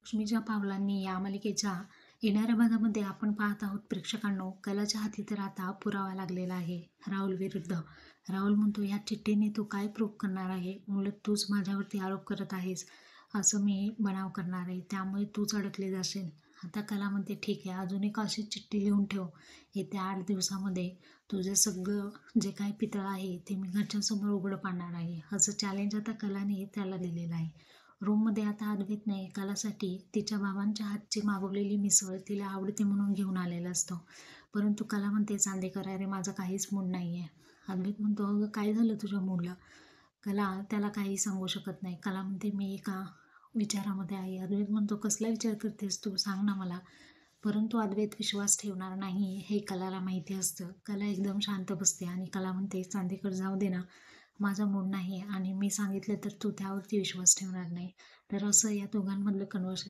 लक्ष्मीच्या पावलांनी या मालिकेच्या येणाऱ्या भागामध्ये आपण पाहत आहोत प्रेक्षकांनो, कलाच्या हाती तर आता पुरावा लागलेला आहे राहुल विरुद्ध. राहुल म्हणतो, या चिठ्ठीने तू काय प्रूव्ह करणार आहे? उलट तूच माझ्यावरती आरोप करत आहेस, असं मी बनाव करणार आहे, त्यामुळे तूच अडकले जाशील. आता कला म्हणते, ठीक आहे, अजून एक अशी चिठ्ठी लिहून ठेव, येत्या 8 दिवसामध्ये तुझं सगळं जे काही पितळ आहे ते मी घरच्यांसमोर उघडं पाडणार आहे, असं चॅलेंज आता कलाने त्याला दिलेलं आहे. रूममध्ये आता अद्वैतने कलासाठी तिच्या बाबांच्या हातची मागवलेली मिसळ तिला आवडते म्हणून घेऊन आलेला असतो. परंतु कला म्हणते, चांदेकर, अरे माझा काहीच मूड नाही आहे. अद्वैत म्हणतो, अगं काय झालं तुझ्या मूडला? कला त्याला काही सांगू शकत नाही. कला म्हणते, मी एका विचारामध्ये आहे. अद्वैत म्हणतो, कसला विचार करतेस तू, सांग ना मला. परंतु अद्वैत विश्वास ठेवणार नाही हे कलाला माहिती असतं. कला एकदम शांत बसते आणि कला म्हणते, चांदेकर जाऊ दे ना, माझा मूड नाही आणि मी सांगितलं तर तू त्यावरती विश्वास ठेवणार नाही. तर असं या दोघांमधलं कन्व्हर्सेशन